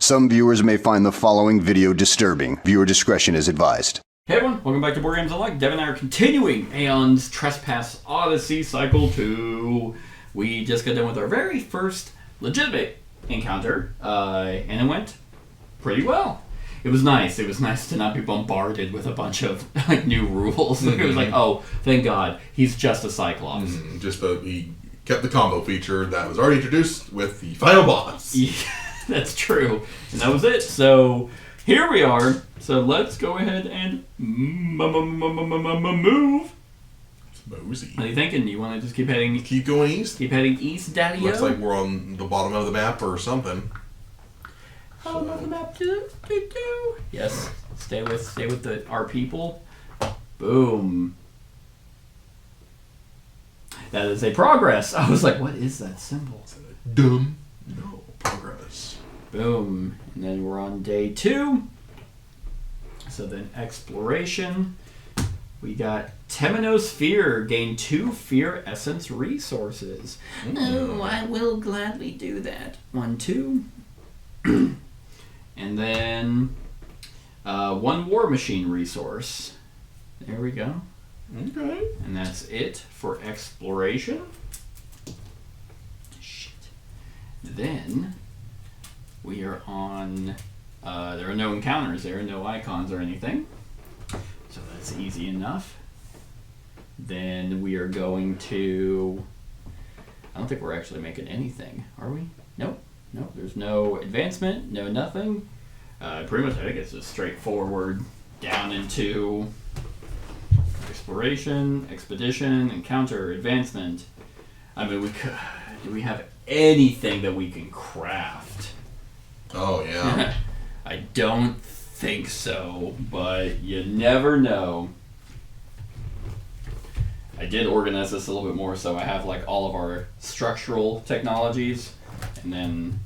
Some viewers may find the following video disturbing. Viewer discretion is advised. Hey everyone, welcome back to Board Games Unlocked. Devin and I are continuing Aeon's Trespass Odyssey Cycle 2. We just got done with our very first legitimate encounter, and it went pretty well. It was nice. It was nice to not be bombarded with a bunch of new rules. Mm-hmm. It was like, oh, thank God, he's just a Cyclops. Mm-hmm. He kept the combo feature that was already introduced with the final boss. Yeah, that's true. And that was it. So here we are. So let's go ahead and move. It's mosey. What are you thinking? You want to just keep heading? Keep going east? Keep heading east, Daddy-o? Looks like we're on the bottom of the map or something. Bottom of the map, Yes. Stay with our people. Boom. That is a progress. I was like, what is that symbol? Dumb. No, progress. Boom. And then we're on day 2. So then exploration. We got Temenos Fear. Gain 2 Fear Essence resources. Oh, I will gladly do that. 1, 2. And then 1 War Machine resource. There we go. Okay. And that's it for exploration. Shit. Then we are on... there are no encounters. There are no icons or anything. So that's easy enough. Then we are going to... I don't think we're actually making anything, are we? Nope. Nope, there's no advancement, no nothing. Pretty much, I think it's just straightforward down into exploration, expedition, encounter, advancement. I mean, do we have anything that we can craft? Oh, yeah. I don't think so, but you never know. I did organize this a little bit more, so I have like all of our structural technologies, and then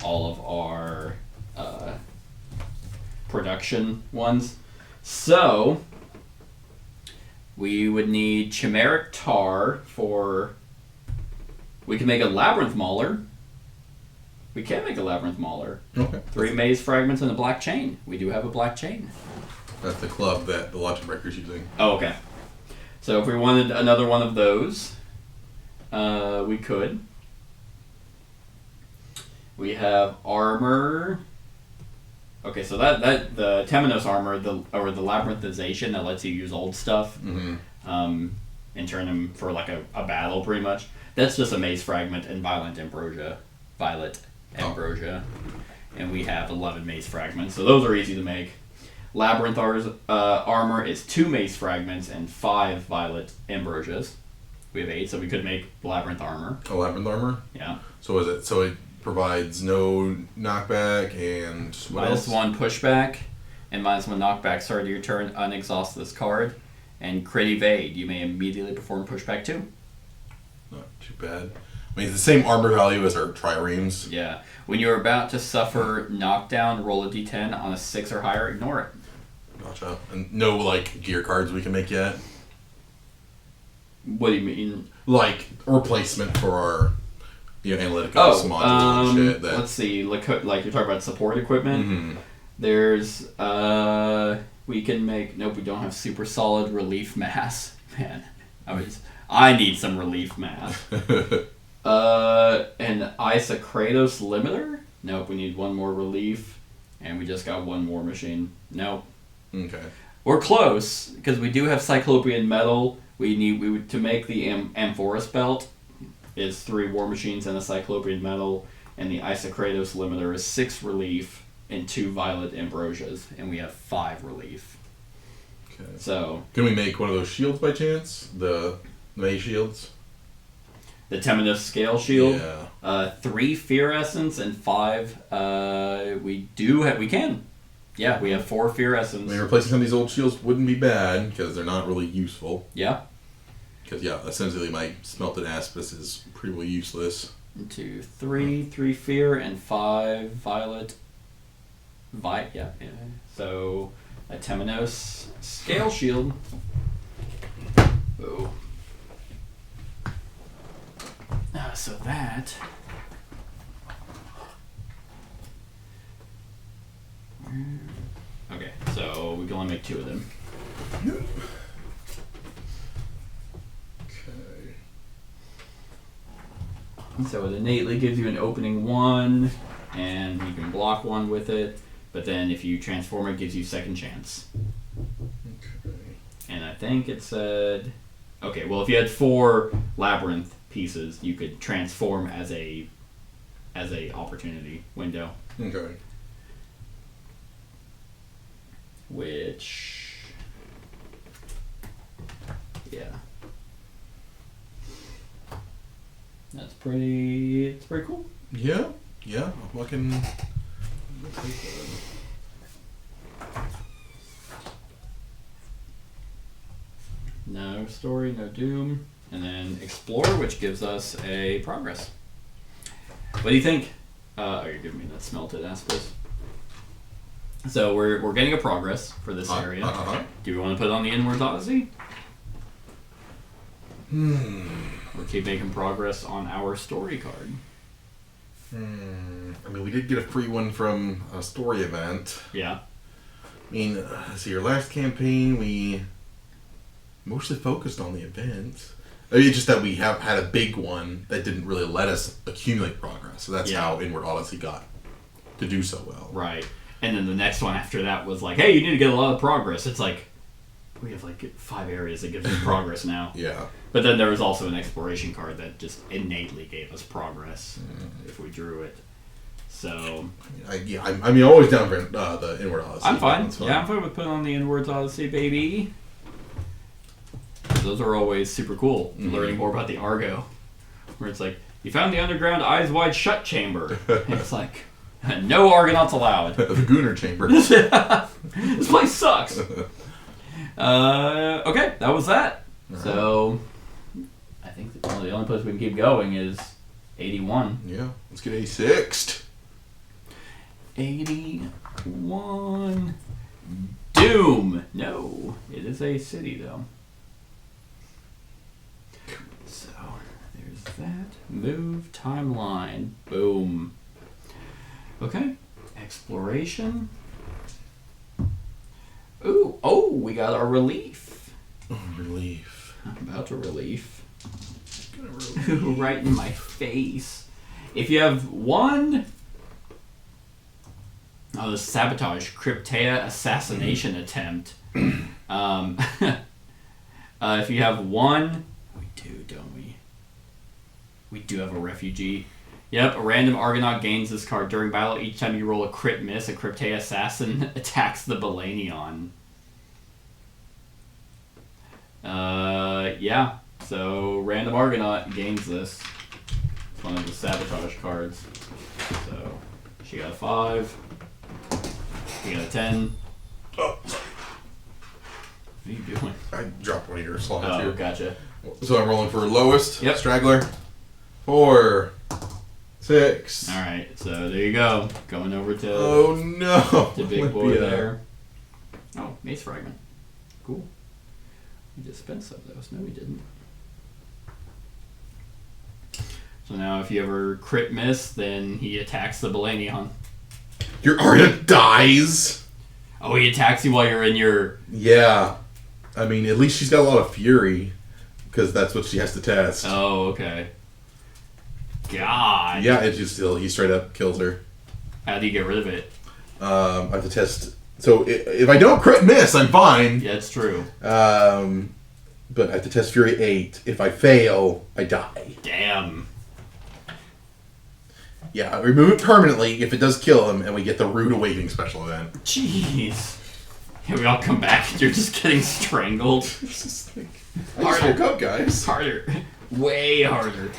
all of our production ones. So we would need chimeric tar for... We can make a labyrinth mauler. We can make a labyrinth mauler. Okay. 3 maze fragments and a black chain. We do have a black chain. That's the club that the Logic Breaker's using. Oh, okay. So if we wanted another one of those, we could. We have armor. Okay, so that the Temenos armor, or the labyrinthization that lets you use old stuff, and turn them for like a battle, pretty much. That's just a maze fragment and violet ambrosia, and we have 11 maze fragments, so those are easy to make. Labyrinth armor is 2 maze fragments and 5 violet ambrosias. We have 8, so we could make labyrinth armor. Oh, labyrinth armor? Yeah. So it provides no knockback and what else? -1 pushback and -1 knockback. Start of your turn, unexhaust this card, and crit evade. You may immediately perform pushback 2. Not too bad. I mean, it's the same armor value as our triremes. Yeah. When you're about to suffer knockdown, roll a d10 on a 6 or higher. Ignore it. Gotcha. And no gear cards we can make yet. What do you mean? Like replacement for our analytics module and shit. Let's see. Like you're talking about support equipment. Mm-hmm. There's we can make. Nope, we don't have super solid relief mass. Man, I need some relief mass. An Isokratos limiter. Nope, we need 1 more relief, and we just got 1 more machine. Nope. Okay. We're close because we do have Cyclopean metal. To make the Amphoros belt is 3 war machines and a Cyclopean metal, and the Isokratos limiter is 6 relief and 2 violet ambrosias, and we have 5 relief. Okay. So can we make one of those shields by chance? The May shields? The Temenos scale shield. Yeah. 3 fear essence and 5. We can. Yeah, we have 4 fear essence. I mean, replacing some of these old shields wouldn't be bad because they're not really useful. Yeah. Because essentially my smelted aspis is pretty useless. 1, 2, 3, 3 fear and 5 violet. Yeah. So a Temenos scale shield. Oh. So that can only make 2 of them. Okay. So it innately gives you an opening 1, and you can block 1 with it. But then if you transform it, gives you second chance. Okay. And I think it said, okay, well if you had 4 labyrinth pieces, you could transform as a opportunity window. Okay. Which, yeah, it's pretty cool. Yeah. Yeah. I'm looking. No story, no doom, and then explore, which gives us a progress. What do you think? Oh, you're giving me that smelted aspis. So we're getting a progress for this area. Do we want to put it on the Inwards Odyssey? Or keep making progress on our story card? I mean, we did get a free one from a story event. Yeah. I mean, so your last campaign, we mostly focused on the event. I mean, it's just that we have had a big one that didn't really let us accumulate progress. So that's how Inward Odyssey got to do so well. Right. And then the next one after that was like, hey, you need to get a lot of progress. It's like, we have like 5 areas that give us progress now. Yeah. But then there was also an exploration card that just innately gave us progress if we drew it. So I mean, always down for the Inward Odyssey. I'm fine. Yeah, I'm fine with putting on the Inwards Odyssey, baby. Those are always super cool. Learning more about the Argo, where it's like, you found the underground eyes wide shut chamber. And it's like, no Argonauts allowed. The Gooner Chamber. This place sucks. Okay, that was that. Right. So I think the only place we can keep going is 81. Yeah, let's get 86'd. 81. Doom. No, it is a city though. So there's that. Move timeline. Boom. Okay. Exploration. Ooh. Oh, we got our relief. Oh, relief. I'm about to relief. Ooh, right in my face. If you have one... Oh, the sabotage. Cryptea assassination attempt. If you have one... We do, don't we? We do have a refugee. Yep, a random Argonaut gains this card during battle. Each time you roll a crit miss, a Cryptea assassin attacks the Balanion. Yeah. So, random Argonaut gains this. It's one of the sabotage cards. So, she got a 5. She got a 10. Oh. What are you doing? I dropped one of your slots Oh, here. gotcha. So I'm rolling for lowest. Yep. Straggler. 4. 6. Alright, so there you go. Going over to Oh no! the big boy there. Oh, Mace Fragment. Cool. We just spent some of those. No, we didn't. So now if you ever crit miss, then he attacks the Balanion. Your Arya dies? Oh, he attacks you while you're in your... Yeah. I mean, at least she's got a lot of fury, because that's what she has to test. Oh, okay. God. Yeah, it just he straight up kills her. How do you get rid of it? I have to test. So if I don't crit miss, I'm fine. Yeah, it's true. But I have to test Fury 8. If I fail, I die. Damn. Yeah, I remove it permanently if it does kill him, and we get the Rude Awakening special event. Jeez. Here we all come back and you're just getting strangled. I just woke up, guys. Harder. Way harder.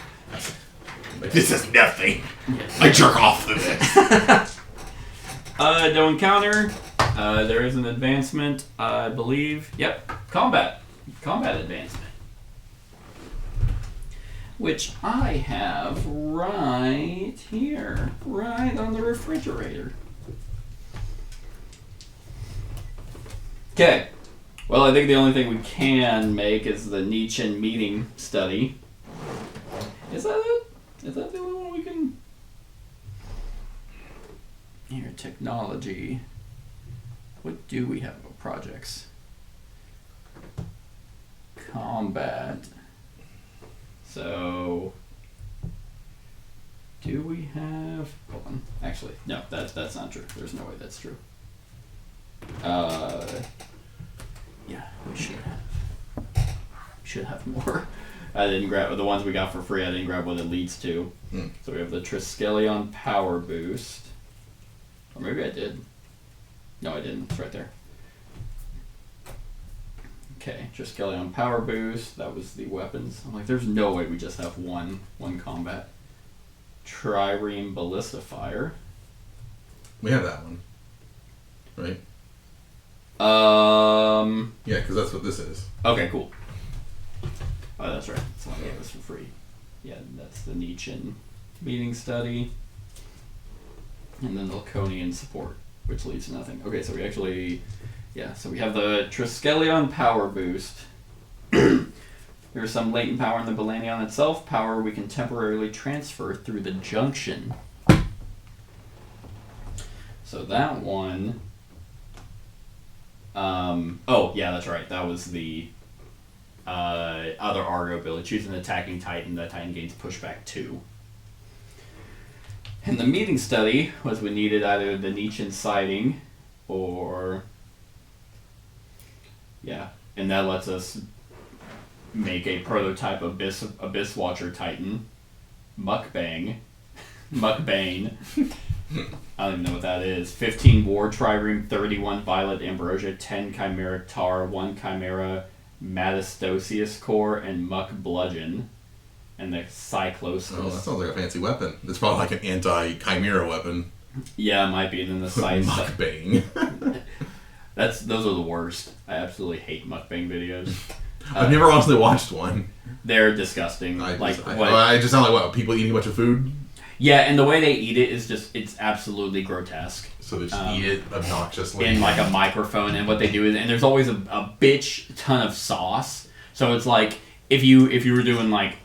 This is nothing. I jerk off to this. No encounter. There is an advancement, I believe. Yep. Combat. Combat advancement. Which I have right here. Right on the refrigerator. Okay. Well, I think the only thing we can make is the Nietzsche meeting study. Is that it? Is that the only one we can... Here, technology. what do we have about projects? Combat. So, do we have? Hold on. Actually, no. That's not true. There's no way that's true. Yeah, we should have more. I didn't grab the ones we got for free. I didn't grab what it leads to. So we have the Triskelion Power Boost. Or maybe I did. No, I didn't. It's right there. Okay, Triskelion Power Boost. That was the weapons. I'm like, there's no way we just have one combat. Trireme Ballista Fire. We have that one, right? Yeah, because that's what this is. Okay, cool. Oh, that's right. That's the one they gave us for free. Yeah, that's the Nietzschean meeting study. And then the Laconian support, which leads to nothing. Okay, so we actually... Yeah, so we have the Triskelion Power Boost. There's some latent power in the Balanion itself. Power we can temporarily transfer through the junction. So that one... oh, yeah, that's right. That was the other Argo ability. Choose an attacking Titan. That Titan gains pushback 2. And the meeting study was we needed either the Nietzschean sighting or... Yeah, and that lets us make a prototype Abysswatcher Titan. Mukbang. Mukbane. I don't even know what that is. 15 War Trireme, 31 Violet Ambrosia, 10 Chimera Tar, 1 Chimera Matastosius Core, and Muck Bludgeon. And the Cyclosis. Oh, that sounds like a fancy weapon. It's probably like an anti-Chimera weapon. Yeah, it might be. And then the size. Mukbang. Those are the worst. I absolutely hate mukbang videos. I've never honestly watched one. They're disgusting. I just sound like what, people eating a bunch of food? Yeah, and the way they eat it is just, it's absolutely grotesque. So they just eat it obnoxiously. In like a microphone, and what they do is, and there's always a bitch ton of sauce. So it's like, if you were doing like,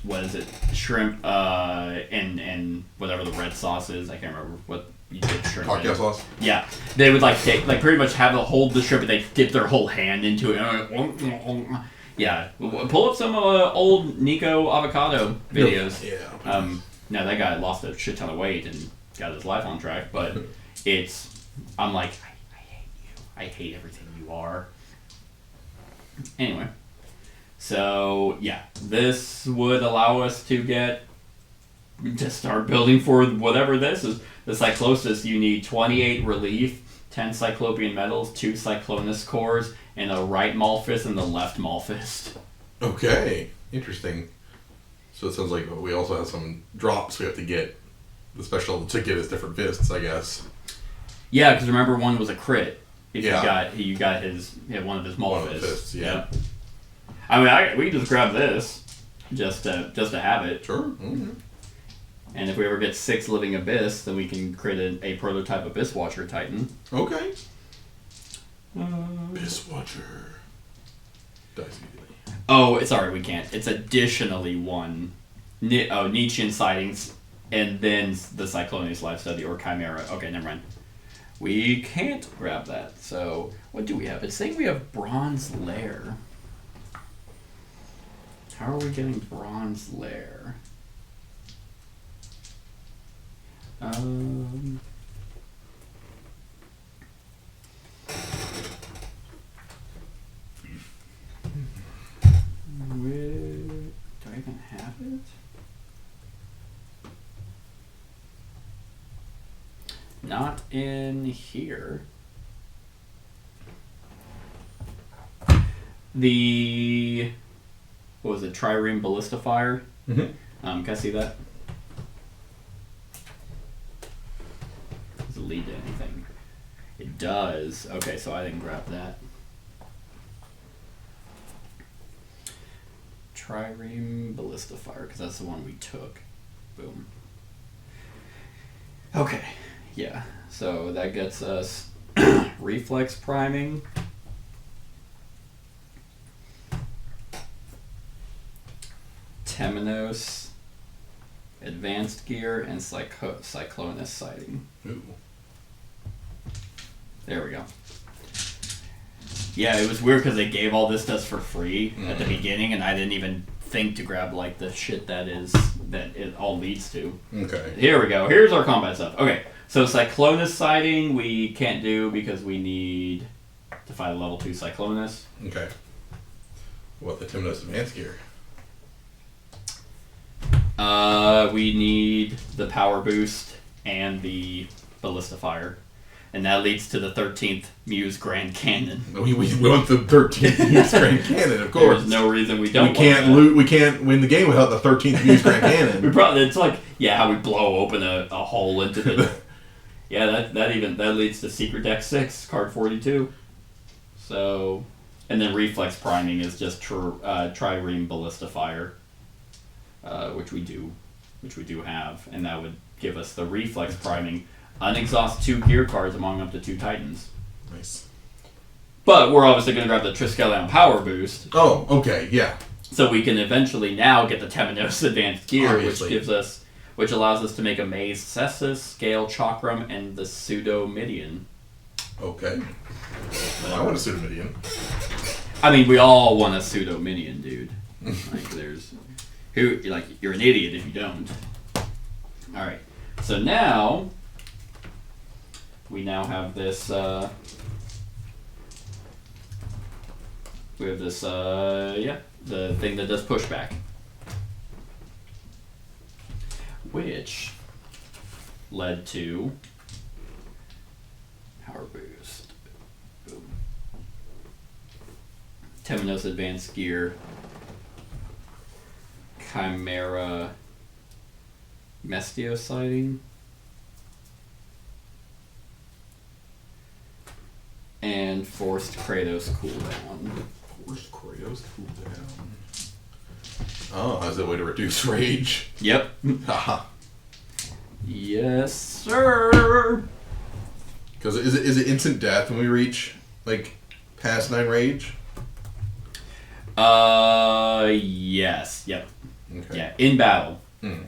what is it, shrimp, and whatever the red sauce is, I can't remember what you dip shrimp in. Sauce? Yeah. They would like take, like pretty much hold the shrimp and they dip their whole hand into it. And yeah. Pull up some old Nico Avocado videos. Yeah. Now that guy lost a shit ton of weight and got his life on track, but I'm like, I hate you. I hate everything you are. Anyway. So, yeah. This would allow us to start building for whatever this is. The Cyclosis, you need 28 relief, 10 Cyclopean metals, 2 Cyclonus cores, and a right Malphist and the left Malphist. Okay. Interesting. So it sounds like we also have some drops we have to get. The special to get us different fists, I guess. Yeah, because remember one was a crit. If yeah. you got one of his Malphists. One of the fists, yeah. I mean, we can just grab this just to have it. Sure. Mm-hmm. And if we ever get 6 Living Abyss, then we can create a prototype Abysswatcher Titan. Okay. Abysswatcher. Oh, sorry, we can't. It's additionally one. Nietzschean sightings, and then the Cyclonius life study or Chimera. Okay, never mind. We can't grab that. So, what do we have? It's saying we have Bronze Lair. How are we getting Bronze Lair? Do I even have it? Not in here. The... What was it? Trireme Ballista Fire? Mm-hmm. Can I see that? Does it lead to anything? It does. Okay, so I didn't grab that. Trireme Ballista Fire, because that's the one we took. Boom. Okay, yeah. So that gets us reflex priming. Temenos, advanced gear, and Cyclonus sighting. Ooh. There we go. Yeah, it was weird because they gave all this to us for free at the beginning, and I didn't even think to grab like the shit that it all leads to. Okay. Here we go. Here's our combat stuff. Okay, so Cyclonus sighting we can't do because we need to fight a level 2 Cyclonus. Okay. What, the Timnos advanced gear? We need the power boost and the ballista fire. And that leads to the 13th Muse Grand Cannon. We want the 13th Muse Grand Cannon, of course. There's no reason we don't. We can't win the game without the 13th Muse Grand Cannon. It's like how we blow open a hole into the. Yeah, that leads to Secret Deck 6, card 42. So, and then Reflex Priming is just Trireme Ballista Fire, which we do have, and that would give us the Reflex Priming. Unexhaust 2 gear cards among up to 2 Titans. Nice. But we're obviously going to grab the Triskelion Power Boost. Oh, okay, yeah. So we can eventually now get the Temenos Advanced Gear, Obviously. which allows us to make a Maze Cessus, Scale Chakram, and the Pseudo Midian. Okay. I want a Pseudo-Midian. I mean, we all want a Pseudo Midian, dude. You're an idiot if you don't. Alright. So now we have this the thing that does pushback, which led to power boost. Boom. Temenos Advanced Gear, Chimera Mestio sighting, and Forced Kratos cooldown. Forced Kratos cooldown. Oh, as a way to reduce rage. Yep. Haha. Yes, sir. Because is it instant death when we reach past 9 rage? Yes. Yep. Okay. Yeah, in battle. Hmm.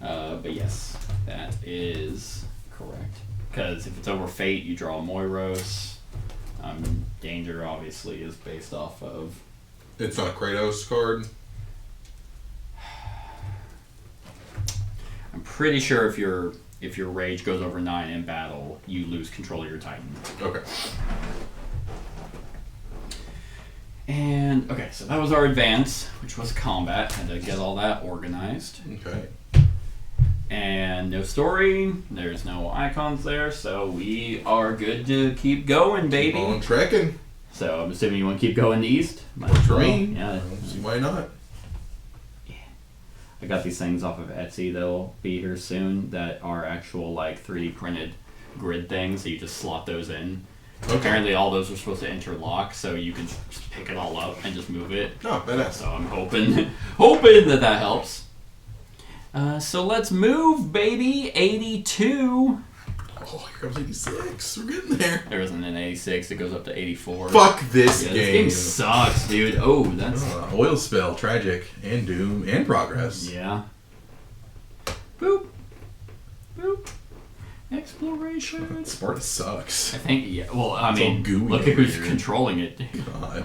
But yes, that is correct. Because if it's over Fate, you draw Moiros. Danger obviously is based off of. It's not a Kratos card. I'm pretty sure if your rage goes over 9 in battle, you lose control of your Titan. Okay. And okay, so that was our advance, which was combat. Had to get all that organized. Okay. And no story. There's no icons there, so we are good to keep going, baby. Keep on trekking. So I'm assuming you want to keep going east. Works for me. Yeah. I don't see why not. I got these things off of Etsy that'll be here soon that are actual 3D printed grid things, so you just slot those in. Okay. Apparently all those are supposed to interlock, so you can just pick it all up and just move it. Oh, badass. So I'm hoping that helps. So let's move, baby. 82. Oh, here comes 86. We're getting there. There isn't an 86. It goes up to 84. Fuck this Yeah, game. this game sucks, dude. Oh, that's... Oil spill, tragic, and doom, and progress. Yeah. Boop. Boop. Exploration. Sparta sucks. I think, yeah. Well, I It's mean, all gooey look at who's over here. controlling it. God.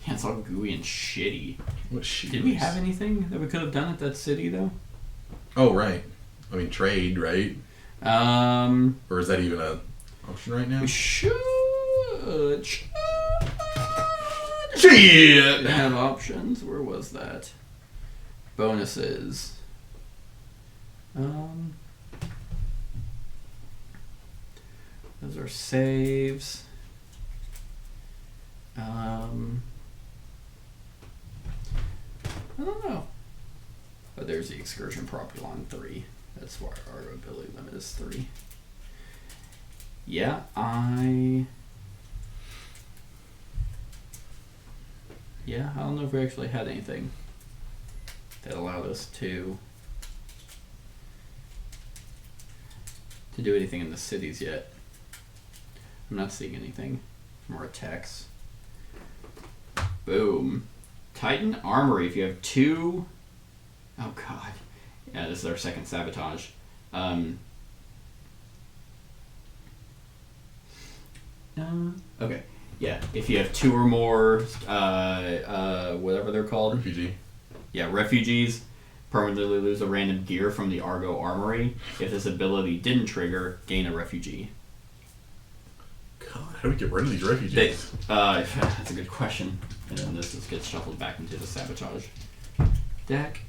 Yeah, it's all gooey and shitty. What shit? Did we have anything that we could have done at that city, though? Oh, right. I mean, trade, right? Or is that even a option right now? We should Shit! have options. Where was that? Bonuses. Those are saves. I don't know. But there's the excursion property line 3. That's why our ability limit is 3. Yeah, I don't know if we actually had anything that allowed us to do anything in the cities yet. I'm not seeing anything from our attacks. Boom. Titan Armory, if you have 2... Oh god. Yeah, this is our second sabotage. Okay. Yeah, if you have 2 or more, whatever they're called. Refugee. Yeah, refugees permanently lose a random gear from the Argo Armory. If this ability didn't trigger, gain a refugee. God, how do we get rid of these refugees? That's a good question. And then this just gets shuffled back into the sabotage deck.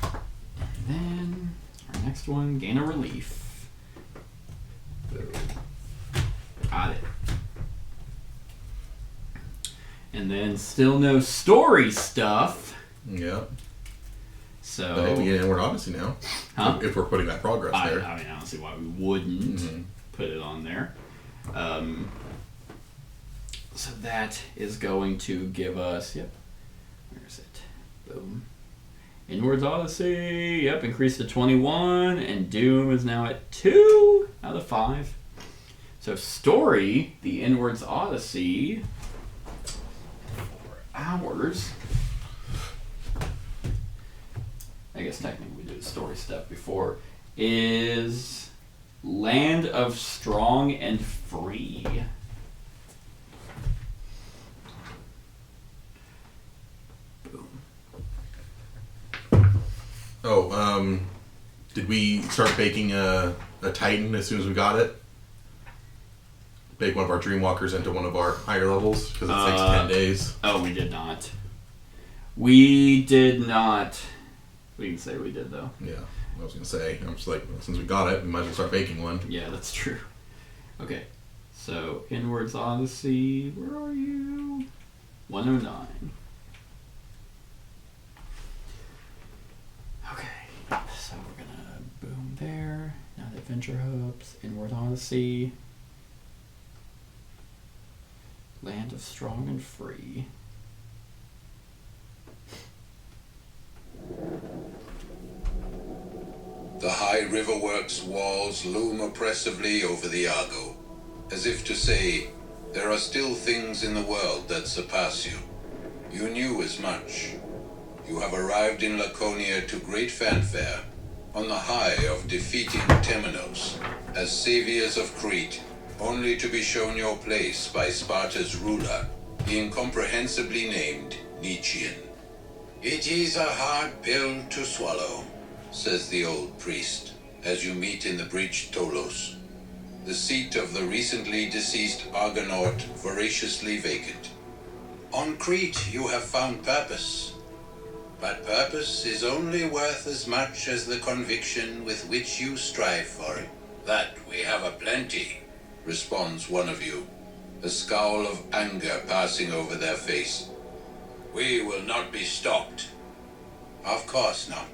And then our next one, gain a relief. Boom. Got it. And then still no story stuff. Yeah. So But hey, we get Inward Odyssey now. Huh? If we're putting that progress there. I mean, I don't see why we wouldn't put it on there. So that is going to give us, where is it? Boom. Inwards Odyssey, increased to 21, and Doom is now at 2 out of 5. So story, the Inwards Odyssey, for hours. I guess technically we did a story step before, is Land of Strong and Free. Boom. Oh, did we start baking a Titan as soon as we got it? Bake one of our Dreamwalkers into one of our higher levels? Because it takes 10 days. Oh, we did not. We did not. We can say we did, though. Yeah, I was going to say. I'm just like, since we got it, we might as well start baking one. Yeah, that's true. Okay, so Inwards Odyssey, where are you? 109. Okay, so we're gonna boom there. Now the Adventure Hubs, Inward Odyssey, Land of Strong and Free. The high riverworks walls loom oppressively over the Argo, as if to say, there are still things in the world that surpass you. You knew as much. You have arrived in Laconia to great fanfare, on the high of defeating Temenos, as saviors of Crete, only to be shown your place by Sparta's ruler, the incomprehensibly named Nietzschean. It is a hard pill to swallow, says the old priest, as you meet in the breached Tolos, the seat of the recently deceased Argonaut voraciously vacant. On Crete you have found purpose, but purpose is only worth as much as the conviction with which you strive for it. That we have aplenty, responds one of you, a scowl of anger passing over their face. We will not be stopped. Of course not.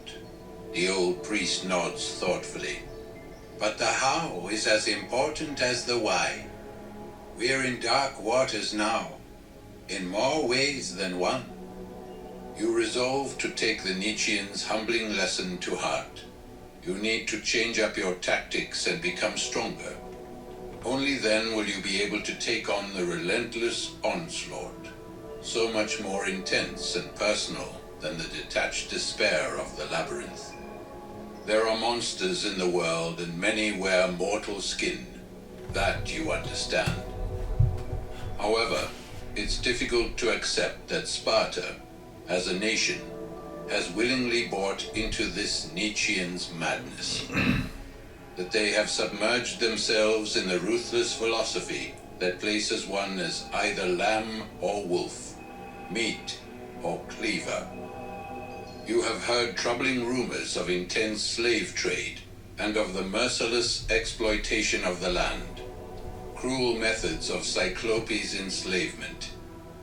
The old priest nods thoughtfully. But the how is as important as the why. We're in dark waters now, in more ways than one. You resolve to take the Nietzschean's humbling lesson to heart. You need to change up your tactics and become stronger. Only then will you be able to take on the relentless onslaught, so much more intense and personal than the detached despair of the labyrinth. There are monsters in the world, and many wear mortal skin. That you understand. However, it's difficult to accept that Sparta, as a nation, has willingly bought into this Nietzschean's madness. That they have submerged themselves in the ruthless philosophy that places one as either lamb or wolf, meat or cleaver. You have heard troubling rumors of intense slave trade and of the merciless exploitation of the land, cruel methods of Cyclopes' enslavement,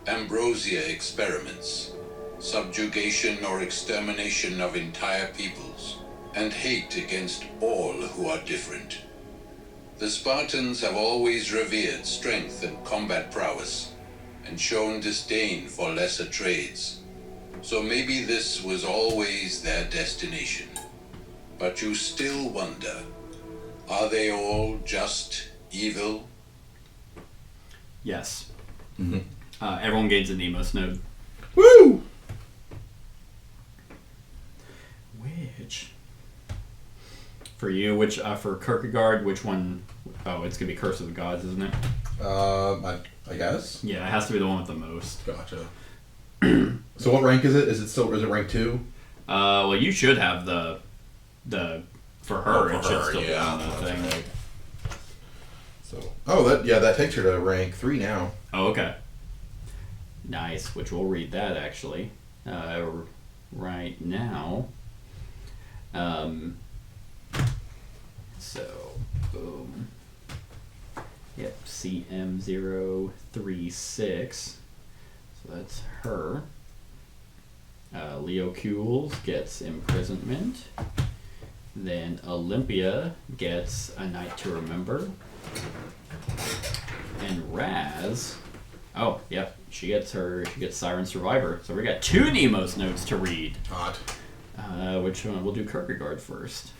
ambrosia experiments, subjugation or extermination of entire peoples, and hate against all who are different. The Spartans have always revered strength and combat prowess, and shown disdain for lesser trades. So maybe this was always their destination. But you still wonder, are they all just evil? Yes. Everyone gains a Nemos node. Woo! Which For you, which for Kierkegaard, which one? Oh, it's gonna be Curse of the Gods, isn't it? I guess. Yeah, it has to be the one with the most. Gotcha. So what rank is it? Is it rank 2? Well, you should have the for her. For it should her, still yeah, be on that that's thing. right. So that takes her to rank 3 now. Oh, okay. Nice. Which we'll read that actually right now. So boom. Yep. CM036. So that's her. Leo Kules gets imprisonment. Then Olympia gets a night to remember. And Raz, oh yep, she gets Siren Survivor. So we got 2 Nemos notes to read. Hot. Which one? We'll do Kierkegaard first.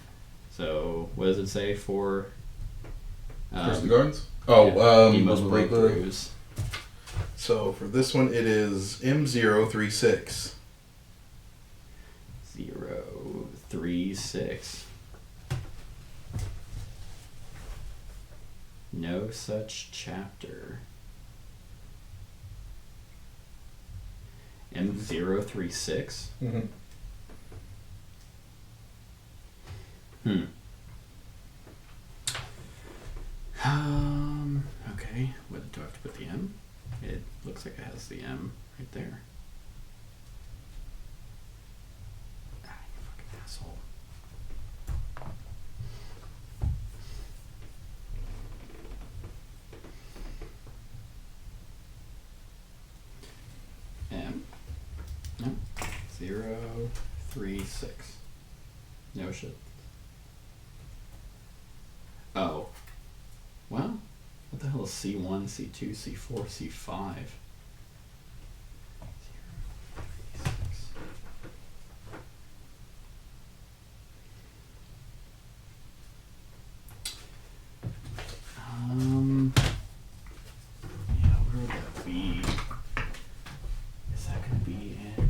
So what does it say for Curse of the Gardens? Oh, Nemos breakthroughs. So for this one, it is M036. 036. No such chapter. M036? Mm-hmm. Okay. What do I have to put the M? It looks like it has the M right there. Ah, you fucking asshole. M. No. 036. No shit. Oh. Well, what the hell is C1, C2, C4, C5? 036. Yeah, where would that be? Is that gonna be in?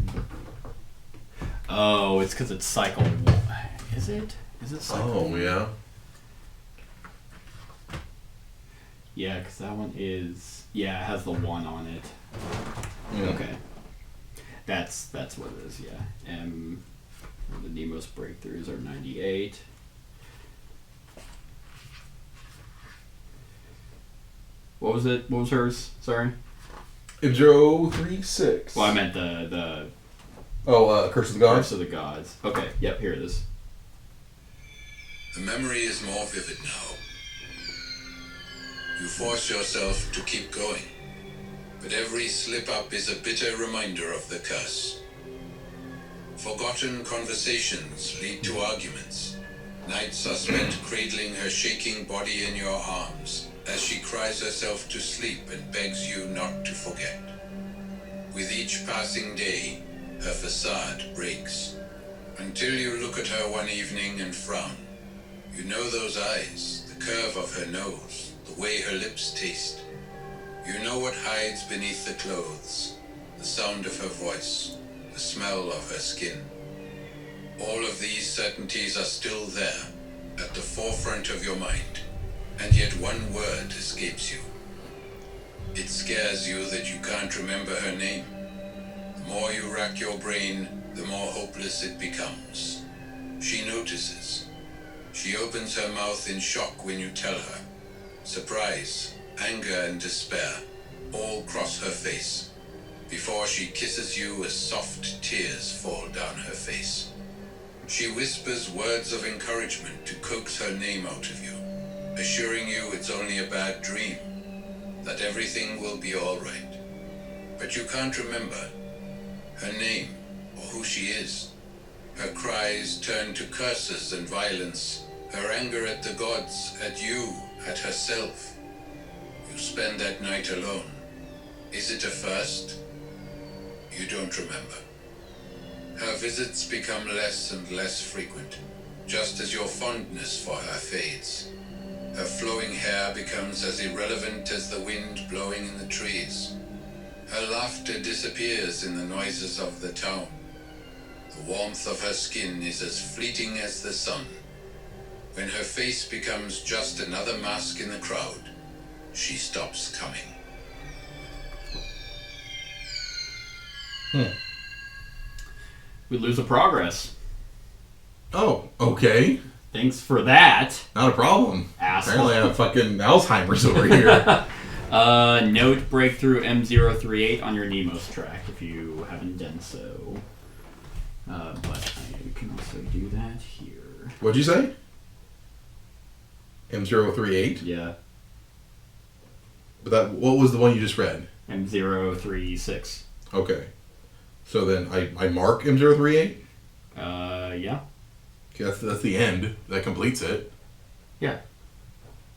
Oh, it's because it's cycle 1. Is it? Is it cycle? Oh, yeah. Yeah, because that one is... Yeah, it has the 1 on it. Yeah. Okay. That's what it is, yeah. The Nemos breakthroughs are 98. What was it? What was hers? Sorry? M036. Well, I meant the Curse of the Gods? Curse of the Gods. Okay, yep, here it is. The memory is more vivid now. You force yourself to keep going, but every slip-up is a bitter reminder of the curse. Forgotten conversations lead to arguments. Nights are spent cradling her shaking body in your arms as she cries herself to sleep and begs you not to forget. With each passing day, her facade breaks, until you look at her one evening and frown. You know those eyes, the curve of her nose, the way her lips taste. You know what hides beneath the clothes, the sound of her voice, the smell of her skin. All of these certainties are still there, at the forefront of your mind, and yet one word escapes you. It scares you that you can't remember her name. The more you rack your brain, the more hopeless it becomes. She notices. She opens her mouth in shock when you tell her. Surprise, anger, and despair all cross her face, before she kisses you as soft tears fall down her face. She whispers words of encouragement to coax her name out of you, assuring you it's only a bad dream, that everything will be all right. But you can't remember her name or who she is. Her cries turn to curses and violence, her anger at the gods, at you, at herself. You spend that night alone. Is it a first? You don't remember. Her visits become less and less frequent, just as your fondness for her fades. Her flowing hair becomes as irrelevant as the wind blowing in the trees. Her laughter disappears in the noises of the town. The warmth of her skin is as fleeting as the sun. When her face becomes just another mask in the crowd, she stops coming. We lose a progress. Oh, okay. Thanks for that. Not a problem. Asshole. Apparently I have fucking Alzheimer's over here. Note breakthrough M038 on your Nemos track if you haven't done so. But I can also do that here. What'd you say? M038? Yeah. But what was the one you just read? M036. Okay. So then I mark M038? Yeah. Okay, that's the end. That completes it. Yeah.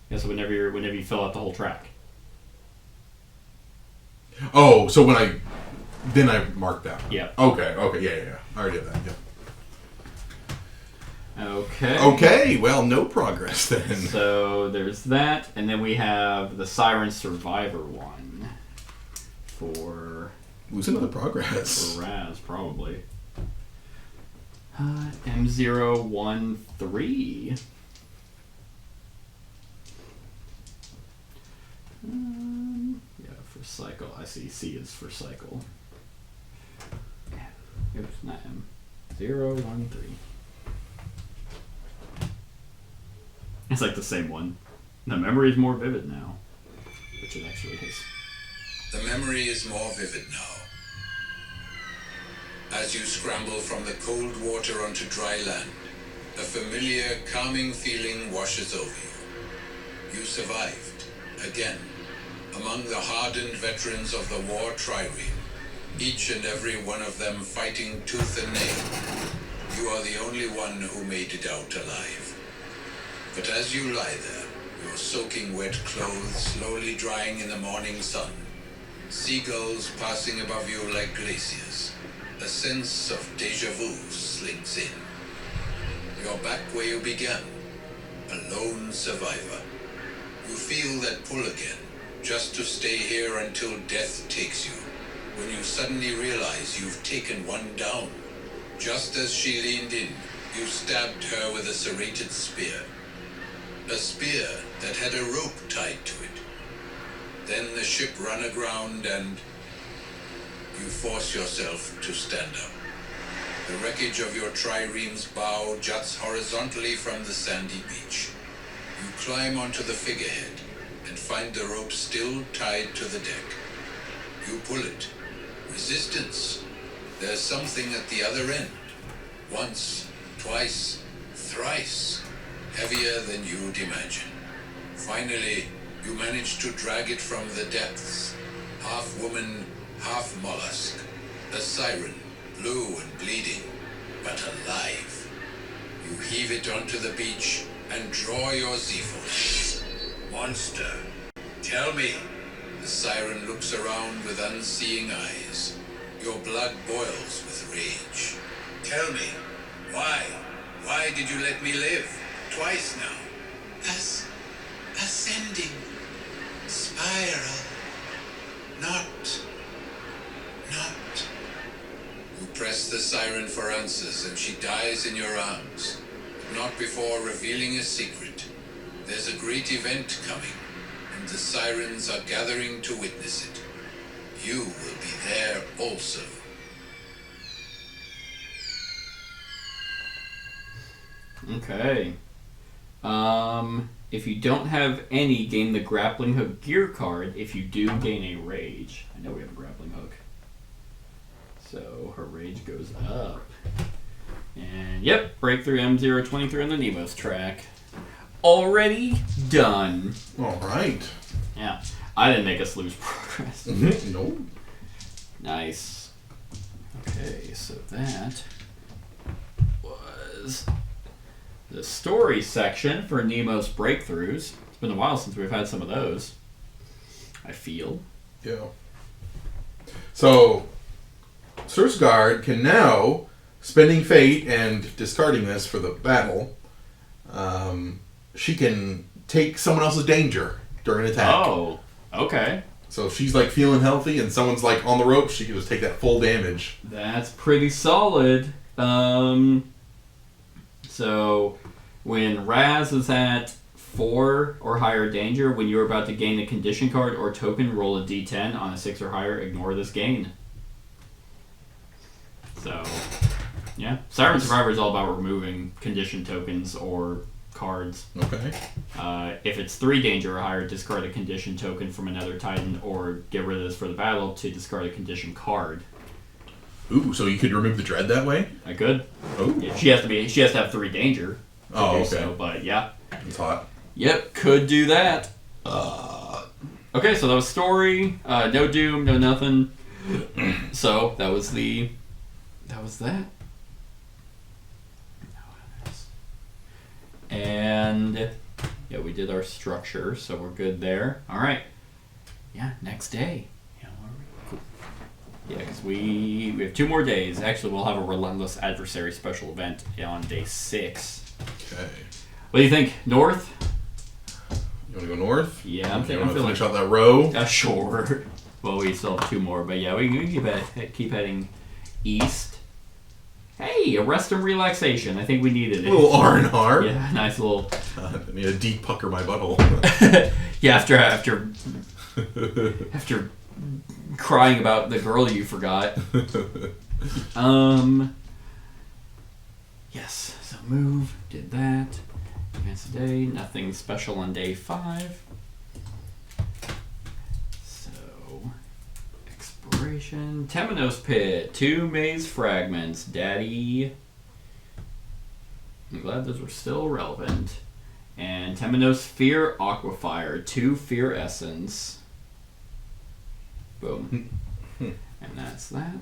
Yeah, so whenever you fill out the whole track. Oh, so I mark that. Yeah. Okay, yeah. I already did that, yeah. Okay. Okay, well, no progress then. So there's that, and then we have the Siren Survivor one for Lose another progress. Raz, probably. M013. Yeah, for cycle. I see C is for cycle. Oops, not M. 013. It's like the same one. The memory is more vivid now. Which it actually is. The memory is more vivid now. As you scramble from the cold water onto dry land, a familiar, calming feeling washes over you. You survived, again, among the hardened veterans of the war trireme, each and every one of them fighting tooth and nail. You are the only one who made it out alive. But as you lie there, your soaking wet clothes slowly drying in the morning sun, seagulls passing above you like glaciers, a sense of déjà vu slinks in. You're back where you began, a lone survivor. You feel that pull again, just to stay here until death takes you, when you suddenly realize you've taken one down. Just as she leaned in, you stabbed her with a serrated spear. A spear that had a rope tied to it. Then the ship ran aground and you force yourself to stand up. The wreckage of your trireme's bow juts horizontally from the sandy beach. You climb onto the figurehead and find the rope still tied to the deck. You pull it. Resistance. There's something at the other end. Once, twice, thrice. Heavier than you'd imagine. Finally, you manage to drag it from the depths. Half woman, half mollusk. A siren, blue and bleeding, but alive. You heave it onto the beach and draw your Zephos. Monster, tell me. The siren looks around with unseeing eyes. Your blood boils with rage. Tell me, why? Why did you let me live? Twice now. Ascending. Spiral. Not. You press the siren for answers and she dies in your arms. Not before revealing a secret. There's a great event coming, and the sirens are gathering to witness it. You will be there also. Okay. If you don't have any, gain the grappling hook gear card. If you do, gain a rage. I know we have a grappling hook. So her rage goes up. And yep, breakthrough M023 on the Nemos track. Already done. Alright. Yeah. I didn't make us lose progress. No. Nice. Okay, so that was the story section for Nemo's breakthroughs. It's been a while since we've had some of those, I feel. Yeah. So, Sursgard can now, spending fate and discarding this for the battle, she can take someone else's danger during an attack. Oh, okay. So if she's like feeling healthy and someone's like on the rope, she can just take that full damage. That's pretty solid. So When Raz is at 4 or higher danger, when you're about to gain a condition card or token, roll a d10 on a 6 or higher, ignore this gain. So, yeah. Siren Survivor is all about removing condition tokens or cards. Okay. If it's 3 danger or higher, discard a condition token from another Titan or get rid of this for the battle to discard a condition card. Ooh, so you could remove the dread that way? I could. Oh. Yeah, she has to have 3 danger. To Oh, do okay. So, but yeah. It's hot. Yep, could do that. Okay, so that was story. No doom, no nothing. So that was that. And yeah, we did our structure, so we're good there. All right. Yeah, next day. Yeah, cool. Yeah, because we have 2 more days. Actually, we'll have a relentless adversary special event on day 6. Okay. What do you think? North? You want to go north? Yeah, You I'm want to feeling. finish out that row? Sure. Well, we still have 2 more, but yeah, we can keep heading east. Hey, a rest and relaxation. I think we needed A it. little R&R. Yeah, nice little. I need a deep pucker my butthole. Yeah, after crying about the girl you forgot. Yes. So move. Did that. Advance day. Nothing special on day 5. Exploration. Temenos Pit. 2 maze fragments. Daddy. I'm glad those were still relevant. And Temenos Fear Aquafire. 2 Fear Essence. Boom. And that's that.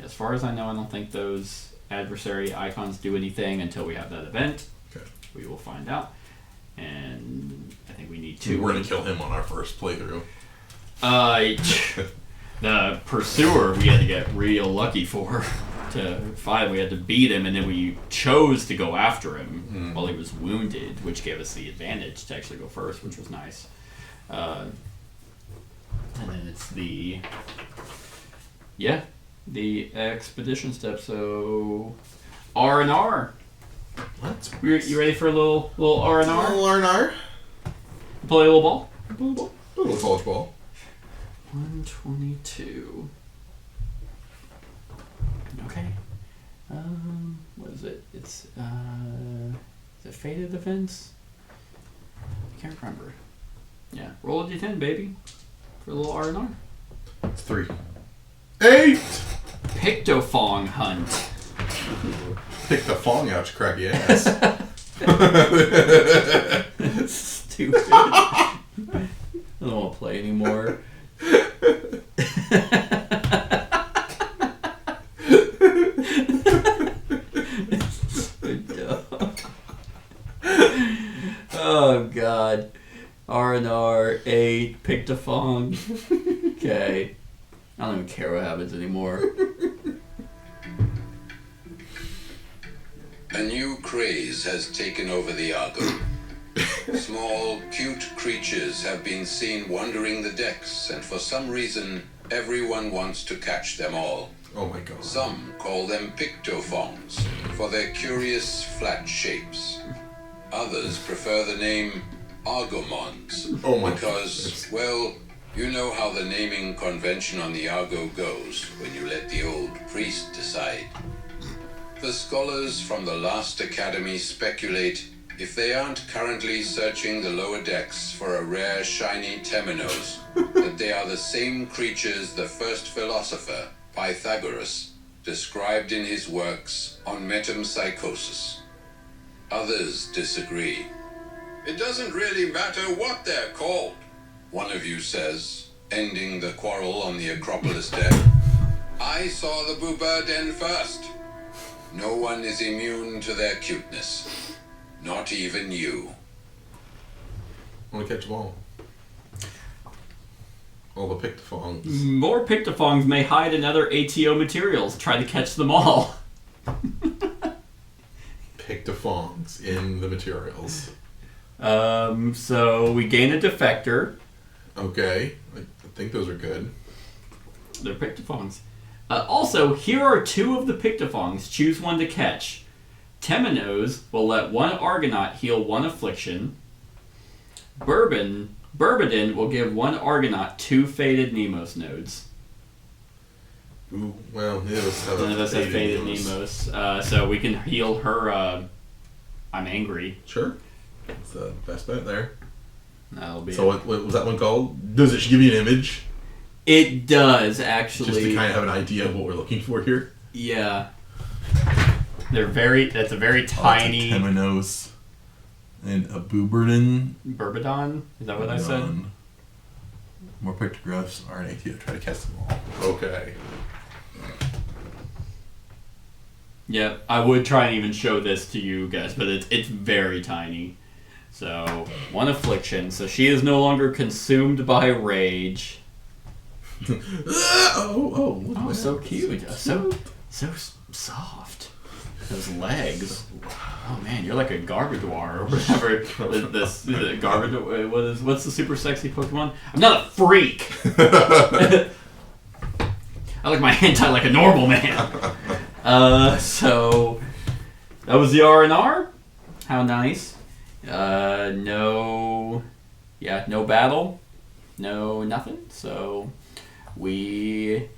As far as I know, I don't think those adversary icons do anything until we have that event. Okay. We will find out. And I think we need 2. We're going to kill him on our first playthrough. The Pursuer we had to get real lucky for to fight. We had to beat him, and then we chose to go after him while he was wounded, which gave us the advantage to actually go first, which was nice. And then it's the expedition step. So R&R. What? You ready for a little R&R? Little R&R. Play a little ball. Little college ball. 122. Okay. What is it? It's is it Fated Events? I can't remember. Yeah. Roll a d10, baby. For a little R&R. It's 3. 8! Pictophong Hunt. Pick the fong out your cracky ass. Stupid. I don't want to play anymore. Oh god. R&R 8 Pictophong. Okay. I don't even care what happens anymore. A new craze has taken over the Argo. Small, cute creatures have been seen wandering the decks, and for some reason, everyone wants to catch them all. Oh my god. Some call them pictophongs for their curious, flat shapes. Others prefer the name Argomons Oh my because, well, you know how the naming convention on the Argo goes when you let the old priest decide. The scholars from the last academy speculate if they aren't currently searching the lower decks for a rare shiny Temenos, that they are the same creatures the first philosopher, Pythagoras, described in his works on metempsychosis. Others disagree. It doesn't really matter what they're called, one of you says, ending the quarrel on the Acropolis deck. I saw the Boober Den first. No one is immune to their cuteness. Not even you. I want to catch them all. All the pictophongs. More Pictophongs may hide in other ATO materials. Try to catch them all. Pictophongs in the materials. So we gain a defector. Okay. I think those are good. They're Pictophongs. Also, here are 2 of the Pictophongs. Choose one to catch. Temenos will let one Argonaut heal one affliction. Burbadin will give one Argonaut 2 faded Nemos nodes. Ooh, well, none of us have faded Nemos. So we can heal her, I'm angry. Sure. That's the best bet there. That'll be so what was that one called? Does it give you an image? It does, actually. Just to kind of have an idea of what we're looking for here? Yeah. That's a very tiny... Temenos and a Burbadin. Burbadon? Is that what I said? More pictographs are an idea. Try to cast them all. Okay. Yeah, I would try and even show this to you guys, but it's very tiny. So, one affliction. So she is no longer consumed by rage. Oh, so cute. So soft. Those legs. Oh man, you're like a Garbodor or whatever. The Garbodor. What's the super sexy Pokemon? I'm not a freak. I like my hentai like a normal man. So that was the R&R. How nice. No battle, no nothing. So we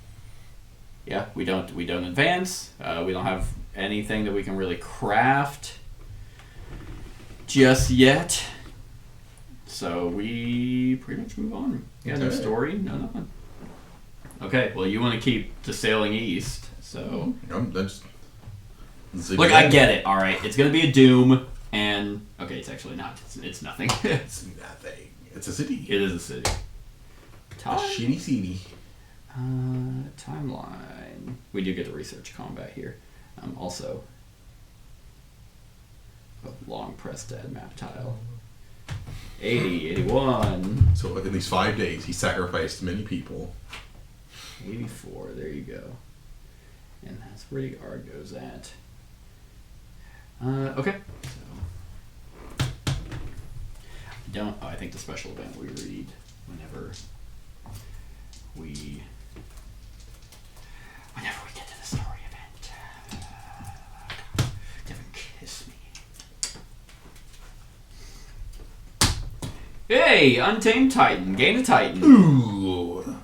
don't advance. We don't have anything that we can really craft just yet. So we pretty much move on. Yeah, no story, no nothing. Okay, well you want to keep to sailing east, so look, I get it. All right, it's gonna be a doom, and okay, it's actually not. It's nothing. It's nothing. It's a city. It is a city. A shitty city. Timeline. We do get to research combat here. Also, a long press dead map tile. 80, 81. So at least 5 days, he sacrificed many people. 84. There you go. And that's where the Argo's at. Okay. So I think the special event we read whenever we get to the story event. Devin, kiss me. Hey, Untamed Titan. Gain a Titan. Ooh.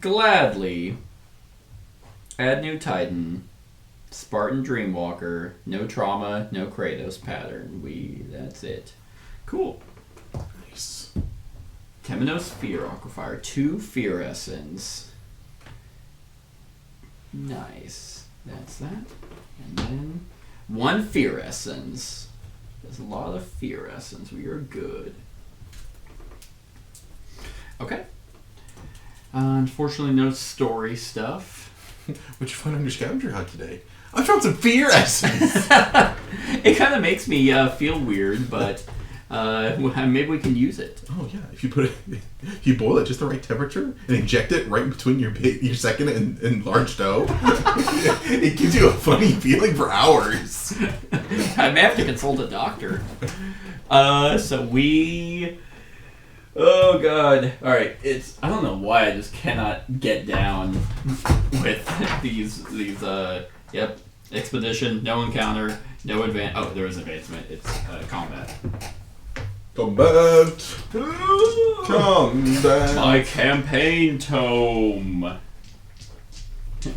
Gladly. Add new Titan. Spartan Dreamwalker. No trauma, no Kratos pattern. That's it. Cool. Nice. Temenos Fear Aquafire. 2 Fear Essence. Nice. That's that. And then 1 Fear Essence. There's a lot of Fear Essence. We are good. Okay. Unfortunately, no story stuff. What'd you find on your scavenger hunt today? I found some Fear Essence. It kind of makes me feel weird, but maybe we can use it. Oh yeah, if you boil it just the right temperature and inject it right between your second and large toe, it gives you a funny feeling for hours. I may have to consult a doctor. So we. Oh god! All right, I don't know why I just cannot get down with these. Yep, expedition, no encounter, no advance. Oh, there is advancement. It's combat. Combat. My campaign tome.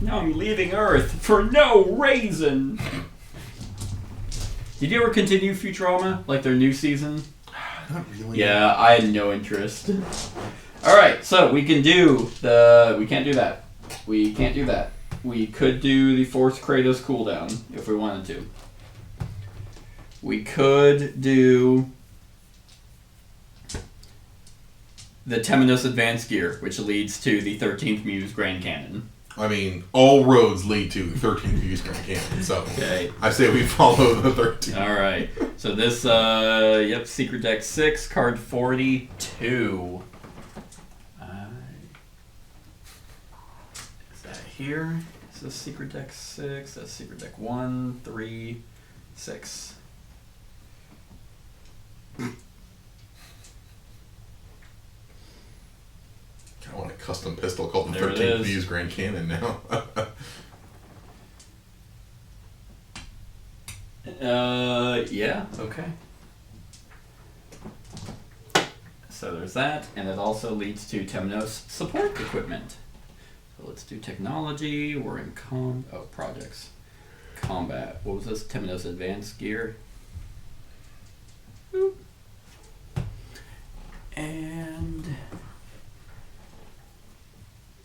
Now I'm leaving Earth for no reason. Did you ever continue Futurama, like their new season? Not really. Yeah, I had no interest. Alright, so we can do we can't do that. We can't do that. We could do the forced Kratos cooldown if we wanted to. We could do the Temenos Advanced Gear, which leads to the 13th Muse Grand Cannon. I mean, all roads lead to the 13th Muse Grand Cannon, so okay. I say we follow the 13th. Alright, so this, Secret Deck 6, card 42. Is that here? Is this Secret Deck 6? That's Secret Deck 1, 3, 6. I want a custom pistol called the There 13th Muse Grand Cannon now. Yeah, okay. So there's that, and it also leads to Temnos support equipment. So let's do technology. We're in projects. Combat. What was this? Temnos advanced gear. Boop. And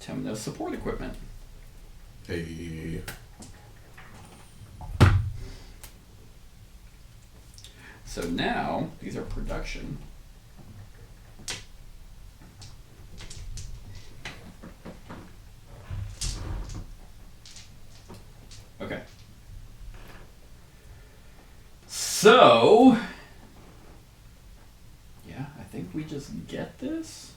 Temnos support equipment. Hey. So now these are production. Okay. So, yeah, I think we just get this.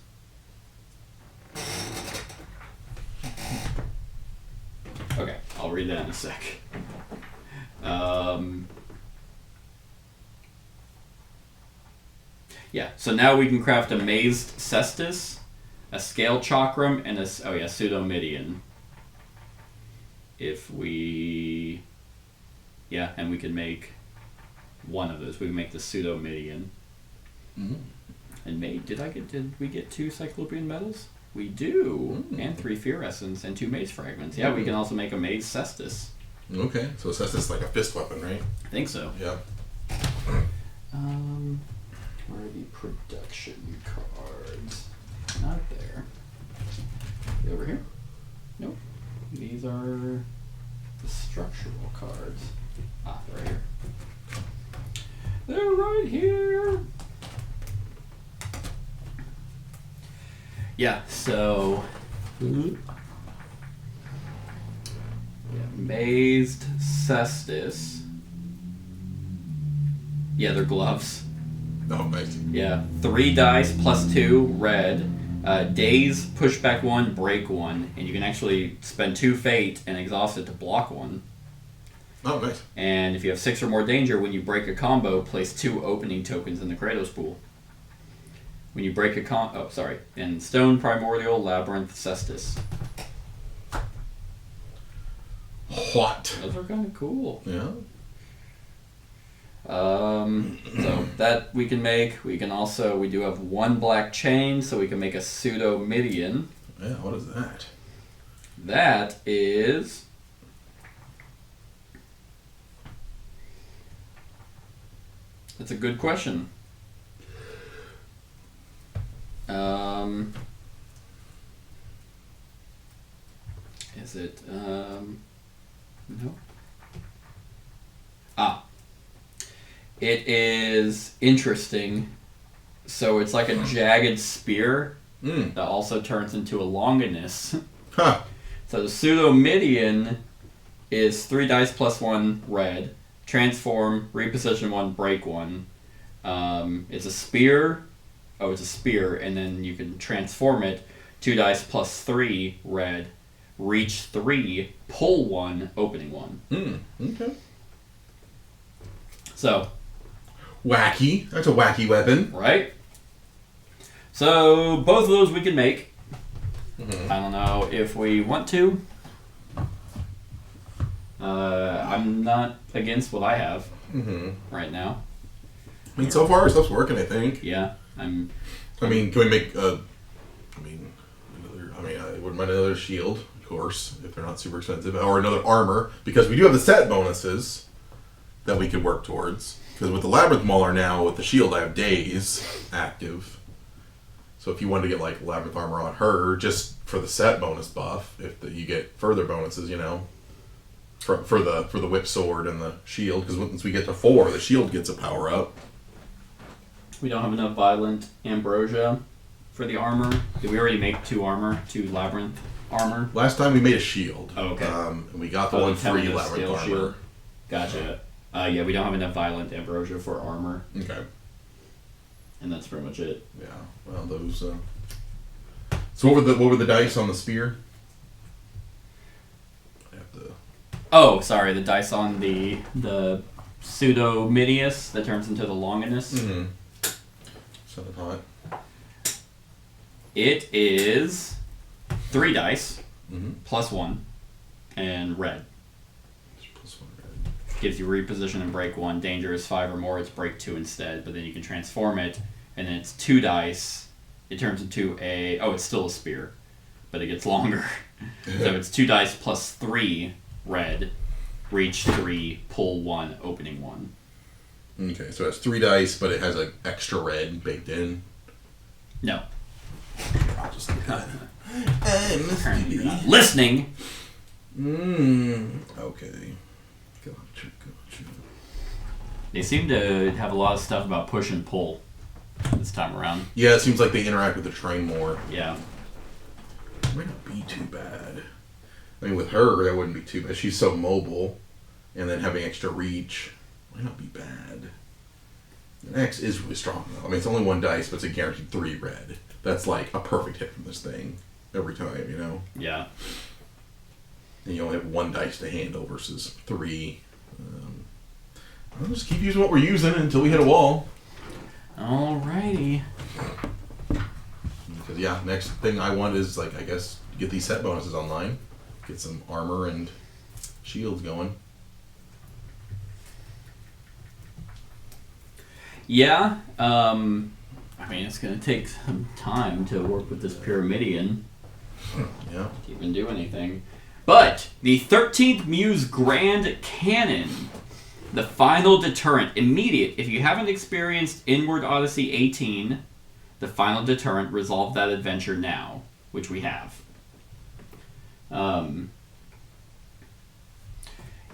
Okay, I'll read that in a sec. Yeah, so now we can craft a mazed cestus, a scale chakram, and a pseudo-midian. If we... Yeah, and we can make one of those. We can make the pseudo-midian. Mm. And did we get 2 cyclopean metals? We do. And 3 fear essence and 2 maze fragments. Yeah, we can also make a maze cestus. Okay, so cestus is like a fist weapon, right? I think so. Yeah. Where are the production cards? Not there. They over here? Nope. These are the structural cards. Ah, they're right here. They're right here! Yeah, so... Yeah, mazed cestus. Yeah, they're gloves. Oh, nice. Yeah, 3 dice plus 2, red. Daze, push back 1, break 1. And you can actually spend 2 fate and exhaust it to block 1. Oh, nice. And if you have 6 or more danger, when you break a combo, place 2 opening tokens in the Kratos pool. When you break a and Stone, Primordial, Labyrinth, Cestus. What? Those are kind of cool. Yeah. So that we can make. We can also, we do have 1 black chain, so we can make a pseudo-midian. Yeah, what is that? That is... That's a good question. Is it, no. It is interesting. So it's like a jagged spear that also turns into a longinus. Huh. So the pseudo-midian is 3 dice plus 1 red. Transform, reposition 1, break 1. It's a spear. Oh, it's a spear, and then you can transform it. 2 dice plus 3 red. Reach 3, pull 1, opening 1. Okay. So. Wacky. That's a wacky weapon. Right? So, both of those we can make. I don't know if we want to. I'm not against what I have right now. I mean, so far stuff's working, I think. Yeah, I mean, can we make I wouldn't mind another shield, of course, if they're not super expensive, or another armor, because we do have the set bonuses that we could work towards. Because with the Labyrinth Mauler now, with the shield, I have days active. So if you wanted to get like Labyrinth armor on her, just for the set bonus buff, you get further bonuses, for the whip sword and the shield. Because once we get to 4, the shield gets a power up. We don't have enough Violent Ambrosia for the armor. Did we already make 2 Labyrinth armor? Last time we made a shield. Oh, okay. And we got the one free Labyrinth armor. Shield. Gotcha. Yeah, we don't have enough Violent Ambrosia for armor. Okay. And that's pretty much it. Yeah. Well, those. So what were the dice on the spear? I have to. Oh, sorry. The dice on the pseudo-midius that turns into the longinus. Something hot. It is 3 dice plus 1 and red. Plus 1 red. gives you reposition and break 1. Danger is 5 or more, it's break 2 instead. But then you can transform it, and then it's 2 dice. It turns into it's still a spear, but it gets longer. So it's 2 dice plus 3 red, reach 3, pull 1, opening 1. Okay, so it's 3 dice, but it has an extra red baked in. No. I'll just look at it. Apparently you're not listening. Okay. Gotcha. They seem to have a lot of stuff about push and pull this time around. Yeah, it seems like they interact with the train more. Yeah. It might not be too bad. I mean, with her, that wouldn't be too bad. She's so mobile, and then having extra reach might not be bad. An X is really strong, though. I mean, it's only 1 dice, but it's a guaranteed 3 red. That's like a perfect hit from this thing every time, you know? Yeah. And you only have 1 dice to handle versus 3. I'll just keep using what we're using until we hit a wall. Alrighty. Because, yeah, next thing I want is, like, I guess, get these set bonuses online. Get some armor and shields going. Yeah. I mean, it's going to take some time to work with this Pyramidian Yeah. to even do anything. But the 13th Muse Grand Cannon, the final deterrent, immediate. If you haven't experienced Inward Odyssey 18, the final deterrent, resolve that adventure now, which we have.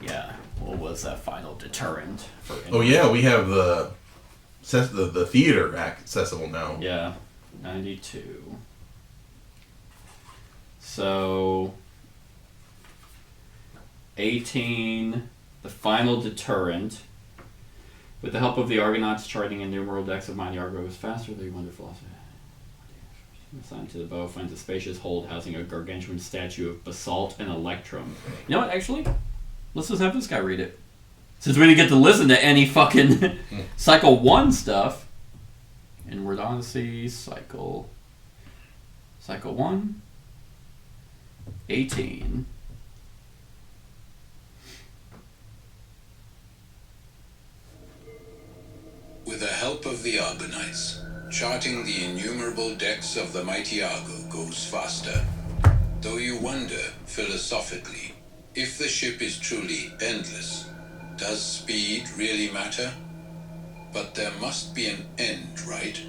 Yeah, what was that final deterrent for Oh, yeah, we have the theater accessible now. Yeah, 92. So 18, the final deterrent. With the help of the Argonauts charting innumerable decks of mighty Argo is faster than wonderful. Assigned to the bow finds a spacious hold housing a gargantuan statue of basalt and electrum. You know what, actually? Let's just have this guy read it. Since we didn't get to listen to any fucking Cycle 1 stuff. Inward Odyssey, Cycle 1, 18. With the help of the Argonauts, charting the innumerable decks of the mighty Argo goes faster. Though you wonder, philosophically, if the ship is truly endless, does speed really matter? But there must be an end, right?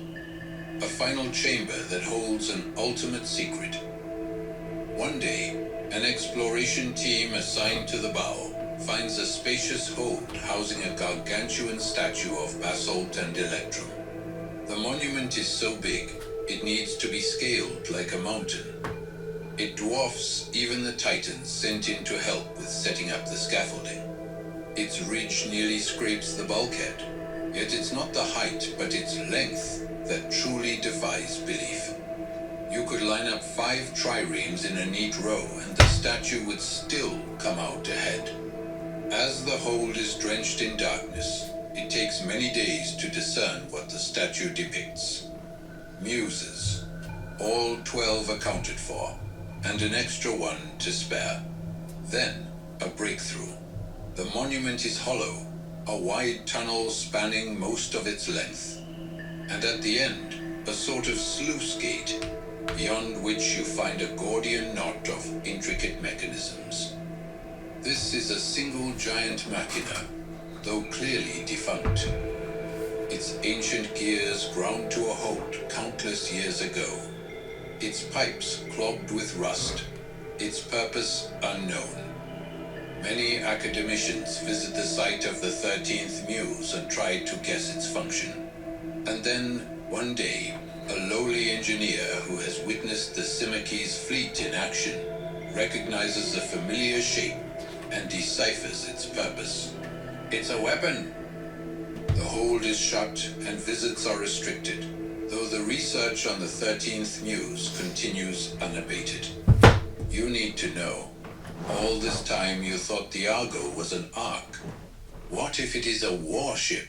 A final chamber that holds an ultimate secret. One day, an exploration team assigned to the bow finds a spacious hold housing a gargantuan statue of basalt and electrum. The monument is so big, it needs to be scaled like a mountain. It dwarfs even the titans sent in to help with setting up the scaffolding. Its ridge nearly scrapes the bulkhead, yet it's not the height but its length that truly defies belief. You could line up 5 triremes in a neat row and the statue would still come out ahead. As the hold is drenched in darkness, it takes many days to discern what the statue depicts. Muses, all 12 accounted for, and an extra one to spare. Then, a breakthrough. The monument is hollow, a wide tunnel spanning most of its length. And at the end, a sort of sluice gate, beyond which you find a Gordian knot of intricate mechanisms. This is a single giant machina, though clearly defunct. Its ancient gears ground to a halt countless years ago. Its pipes clogged with rust. Its purpose unknown. Many academicians visit the site of the 13th Muse and try to guess its function. And then, one day, a lowly engineer who has witnessed the Simiki's fleet in action recognizes a familiar shape and deciphers its purpose. It's a weapon! The hold is shut and visits are restricted, though the research on the 13th Muse continues unabated. You need to know, all this time you thought the Argo was an ark. What if it is a warship?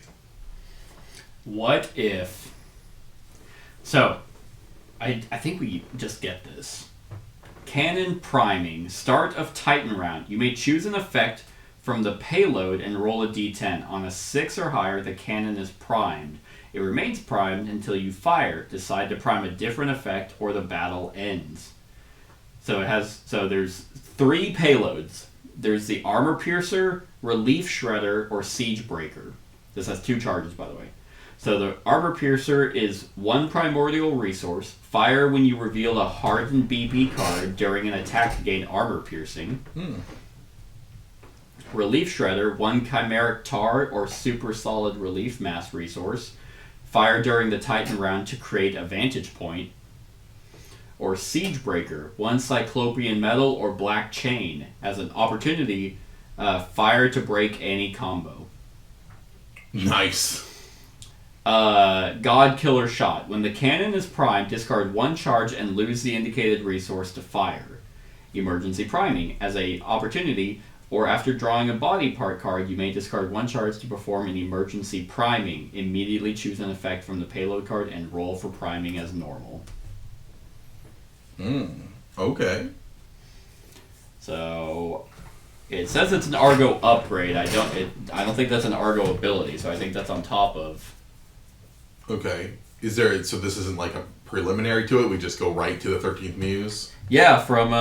What if... So, I think we just get this. Cannon priming. Start of Titan round. You may choose an effect from the payload and roll a d10. On a 6 or higher, the cannon is primed. It remains primed until you fire. Decide to prime a different effect or the battle ends. So there's 3 payloads. There's the Armor Piercer, Relief Shredder, or Siege Breaker. This has 2 charges, by the way. So the Armor Piercer is 1 primordial resource. Fire when you reveal a hardened BP card during an attack to gain armor piercing. Relief Shredder, 1 chimeric tar or super solid relief mass resource. Fire during the Titan round to create a vantage point. Or Siege Breaker, 1 cyclopean metal or black chain. As an opportunity, fire to break any combo. Nice. God Killer Shot. When the cannon is primed, discard 1 charge and lose the indicated resource to fire. Emergency Priming. As a opportunity, or after drawing a body part card, you may discard 1 charge to perform an emergency priming. Immediately choose an effect from the payload card and roll for priming as normal. Okay. So it says it's an Argo upgrade. I don't think that's an Argo ability, so I think that's on top of. Okay. So this isn't like a preliminary to it? We just go right to the 13th Muse? Yeah, from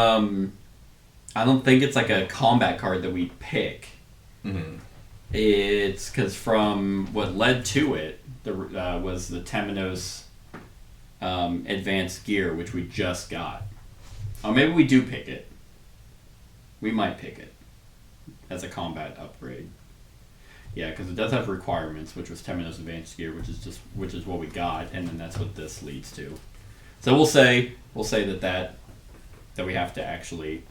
I don't think it's like a combat card that we pick. Mm-hmm. It's because from what led to it was the Temenos advanced gear, which we just got. Oh, maybe we do pick it. We might pick it as a combat upgrade. Yeah, because it does have requirements, which was Temenos advanced gear, which is what we got, and then that's what this leads to. So we'll say that we have to actually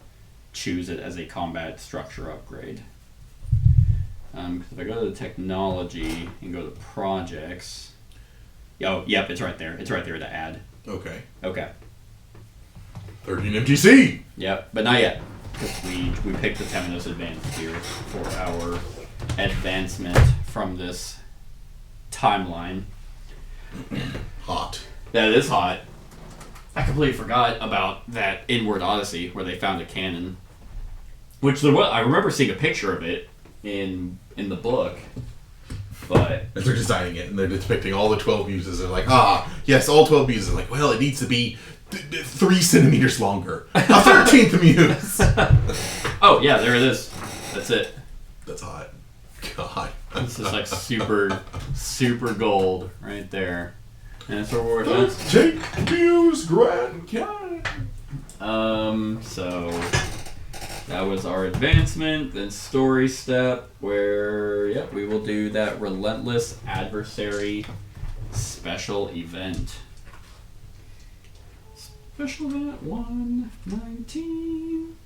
choose it as a combat structure upgrade. If I go to the technology and go to projects, yep, it's right there. It's right there to add. Okay. 13 MTC! Yep, but not yet. Because we picked the Temenos advanced gear for our advancement from this timeline. Hot. That is hot. I completely forgot about that Inward Odyssey where they found a cannon. Which I remember seeing a picture of it in the book. But as they're designing it and they're depicting all the 12 muses, they're like, yes, all 12 muses. Like, well, it needs to be 3 centimeters longer. A 13th muse. Oh yeah, there it is. That's it. That's hot. God. It's just like super gold right there. And that's where we're Let's take Muse Grand Canyon. So that was our advancement, then story step, where we will do that relentless adversary special event. Special event 119.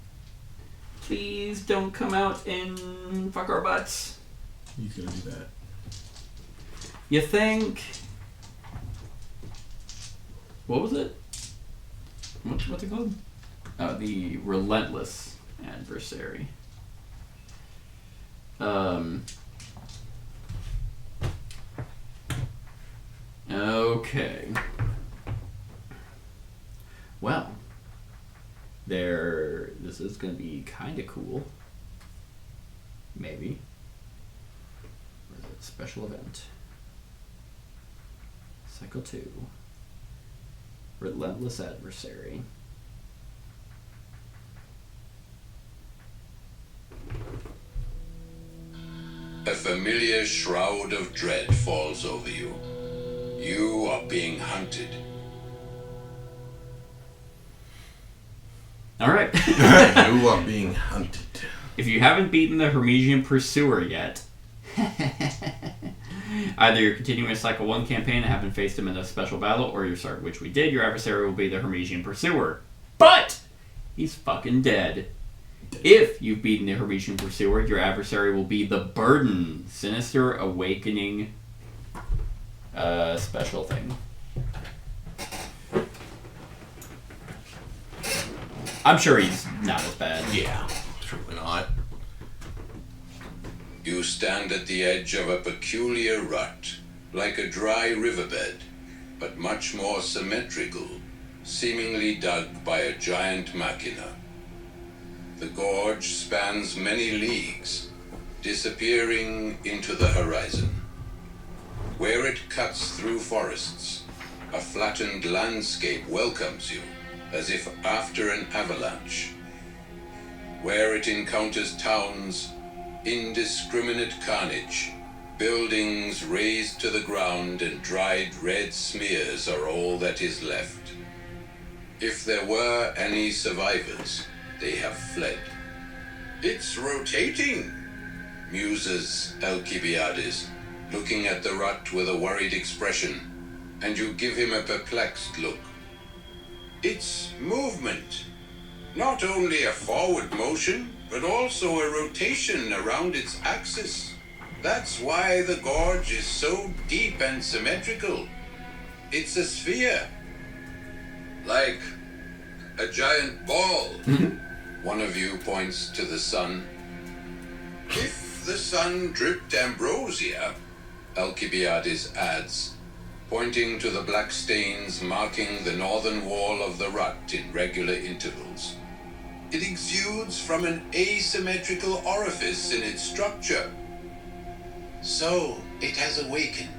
Please don't come out and fuck our butts. He's gonna do that. You think? What was it? What's it called? The relentless adversary. Okay. Well, this is going to be kind of cool. Maybe. Where is it? Special event. Cycle 2. Relentless adversary. A familiar shroud of dread falls over you. You are being hunted. All right. You are being hunted. If you haven't beaten the Hermesian Pursuer yet, either you're continuing a Cycle 1 campaign and haven't faced him in a special battle, or you're sorry, which we did, your adversary will be the Hermesian Pursuer. But he's fucking dead. If you've beaten the Hermesian Pursuer, your adversary will be the Burden, Sinister Awakening special thing. I'm sure he's not as bad. Yeah, surely not. You stand at the edge of a peculiar rut, like a dry riverbed, but much more symmetrical, seemingly dug by a giant machina. The gorge spans many leagues, disappearing into the horizon. Where it cuts through forests, a flattened landscape welcomes you, as if after an avalanche. Where it encounters towns, indiscriminate carnage, buildings razed to the ground and dried red smears are all that is left. If there were any survivors, they have fled. It's rotating, muses Alcibiades, looking at the rut with a worried expression, and you give him a perplexed look. It's movement. Not only a forward motion, but also a rotation around its axis. That's why the gorge is so deep and symmetrical. It's a sphere. Like a giant ball. One of you points to the sun. If the sun dripped ambrosia, Alcibiades adds, pointing to the black stains marking the northern wall of the rut in regular intervals. It exudes from an asymmetrical orifice in its structure. So it has awakened.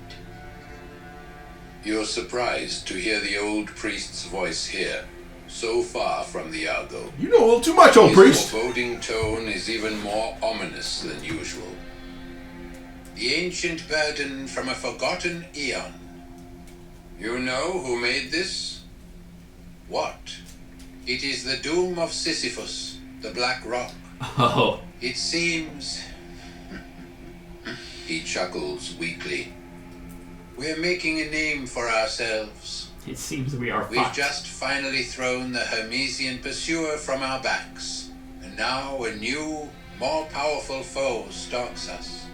You're surprised to hear the old priest's voice here, so far from the Argo. You know a little too much, old priest. His foreboding tone is even more ominous than usual. The ancient burden from a forgotten Aeon. You know who made this? What? It is the doom of Sisyphus, the Black Rock. Oh. It seems... He chuckles weakly. We're making a name for ourselves. It seems we are We've fucked. just finally thrown the Hermesian pursuer from our backs, and now a new, more powerful foe stalks us.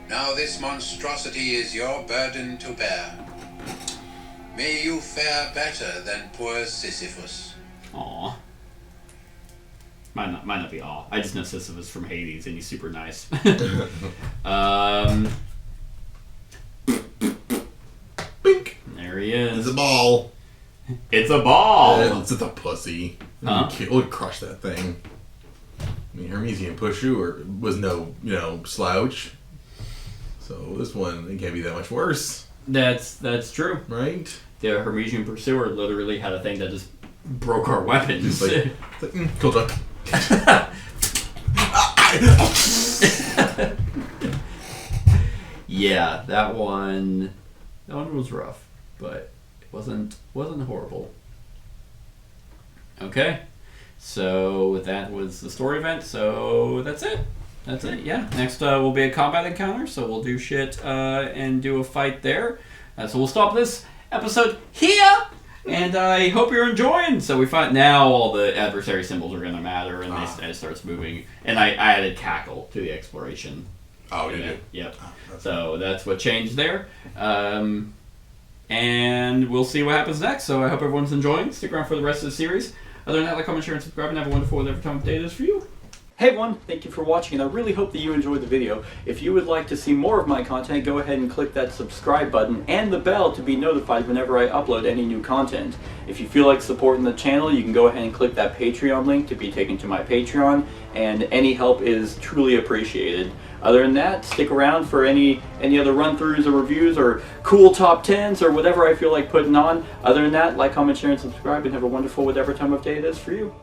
Now this monstrosity is your burden to bear. May you fare better than poor Sisyphus. Aw. Might not be aw. I just know Sisyphus from Hades and he's super nice. Bink. There he is. It's a ball. It's a ball! It's a pussy. Huh? We'll crush that thing. I mean, Hermesian Pusher was no, slouch. So this one, it can't be that much worse. That's true. Right? The Hermesian Pursuer literally had a thing that just broke our weapons. It's like cool job. Yeah, that one was rough, but it wasn't horrible. Okay, so that was the story event. So that's it. Yeah. Next will be a combat encounter. So we'll do shit and do a fight there. So we'll stop this episode here. And I hope you're enjoying. So we find now all the adversary symbols are going to matter, and it starts moving. And I added cackle to the exploration. Oh, you did? Yep. So that's what changed there. And we'll see what happens next. So I hope everyone's enjoying. Stick around for the rest of the series. Other than that, like, comment, share, and subscribe, and have a wonderful whatever time of day it is for you. Hey everyone, thank you for watching, and I really hope that you enjoyed the video. If you would like to see more of my content, go ahead and click that subscribe button and the bell to be notified whenever I upload any new content. If you feel like supporting the channel, you can go ahead and click that Patreon link to be taken to my Patreon, and any help is truly appreciated. Other than that, stick around for any other run-throughs or reviews or cool top 10s or whatever I feel like putting on. Other than that, like, comment, share, and subscribe, and have a wonderful whatever time of day it is for you.